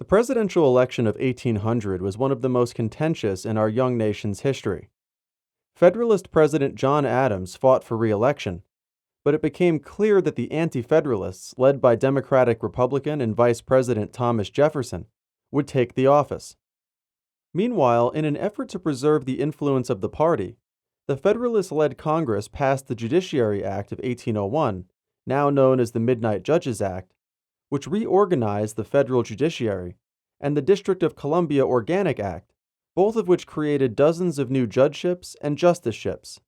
The presidential election of 1800 was one of the most contentious in our young nation's history. Federalist President John Adams fought for re-election, but it became clear that the Anti-Federalists, led by Democratic Republican and Vice President Thomas Jefferson, would take the office. Meanwhile, in an effort to preserve the influence of the party, the Federalist-led Congress passed the Judiciary Act of 1801, now known as the Midnight Judges Act, which reorganized the federal judiciary, and the District of Columbia Organic Act, both of which created dozens of new judgeships and justiceships.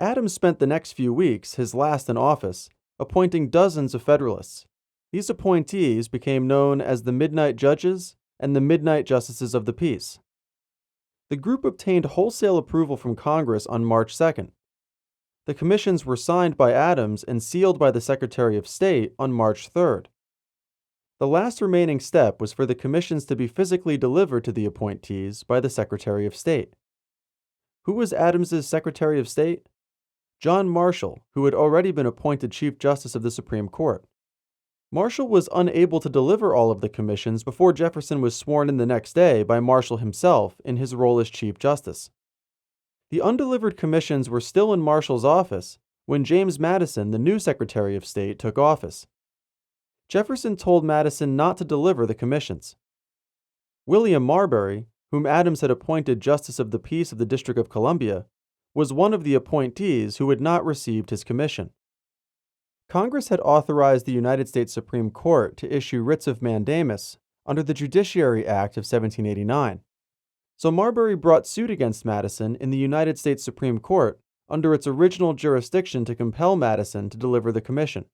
Adams spent the next few weeks, his last in office, appointing dozens of Federalists. These appointees became known as the Midnight Judges and the Midnight Justices of the Peace. The group obtained wholesale approval from Congress on March 2nd. The commissions were signed by Adams and sealed by the Secretary of State on March 3rd. The last remaining step was for the commissions to be physically delivered to the appointees by the Secretary of State. Who was Adams's Secretary of State? John Marshall, who had already been appointed Chief Justice of the Supreme Court. Marshall was unable to deliver all of the commissions before Jefferson was sworn in the next day by Marshall himself in his role as Chief Justice. The undelivered commissions were still in Marshall's office when James Madison, the new Secretary of State, took office. Jefferson told Madison not to deliver the commissions. William Marbury, whom Adams had appointed Justice of the Peace of the District of Columbia, was one of the appointees who had not received his commission. Congress had authorized the United States Supreme Court to issue writs of mandamus under the Judiciary Act of 1789. So Marbury brought suit against Madison in the United States Supreme Court under its original jurisdiction to compel Madison to deliver the commission.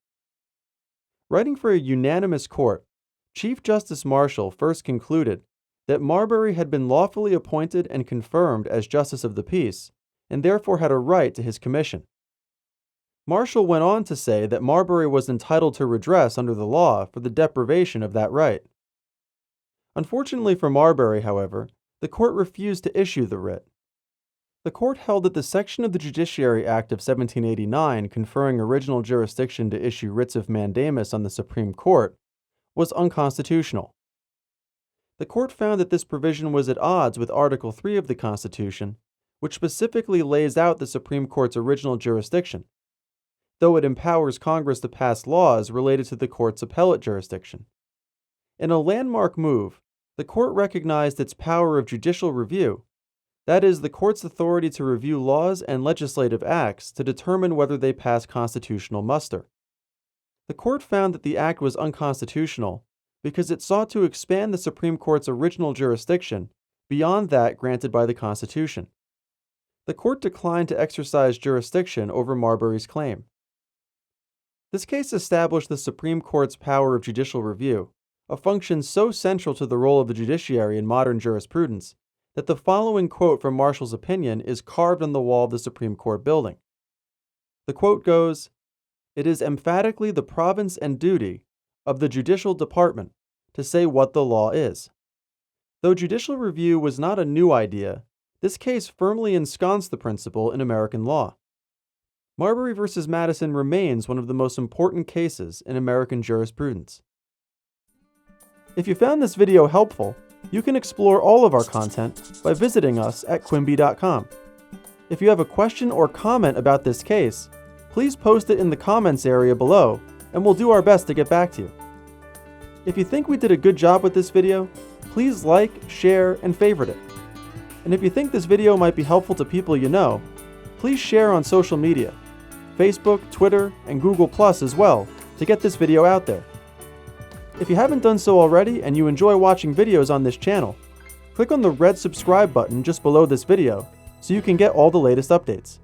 Writing for a unanimous court, Chief Justice Marshall first concluded that Marbury had been lawfully appointed and confirmed as Justice of the Peace, and therefore had a right to his commission. Marshall went on to say that Marbury was entitled to redress under the law for the deprivation of that right. Unfortunately for Marbury, however, the court refused to issue the writ. The court held that the section of the Judiciary Act of 1789 conferring original jurisdiction to issue writs of mandamus on the Supreme Court was unconstitutional. The court found that this provision was at odds with Article 3 of the Constitution, which specifically lays out the Supreme Court's original jurisdiction, though it empowers Congress to pass laws related to the court's appellate jurisdiction. In a landmark move, the court recognized its power of judicial review, that is, the court's authority to review laws and legislative acts to determine whether they pass constitutional muster. The court found that the act was unconstitutional because it sought to expand the Supreme Court's original jurisdiction beyond that granted by the Constitution. The court declined to exercise jurisdiction over Marbury's claim. This case established the Supreme Court's power of judicial review, a function so central to the role of the judiciary in modern jurisprudence that the following quote from Marshall's opinion is carved on the wall of the Supreme Court building. The quote goes, "It is emphatically the province and duty of the judicial department to say what the law is." Though judicial review was not a new idea, this case firmly ensconced the principle in American law. Marbury v. Madison remains one of the most important cases in American jurisprudence. If you found this video helpful, you can explore all of our content by visiting us at Quimbee.com. If you have a question or comment about this case, please post it in the comments area below, and we'll do our best to get back to you. If you think we did a good job with this video, please like, share, and favorite it. And if you think this video might be helpful to people you know, please share on social media, Facebook, Twitter, and Google+ as well, to get this video out there. If you haven't done so already and you enjoy watching videos on this channel, click on the red subscribe button just below this video so you can get all the latest updates.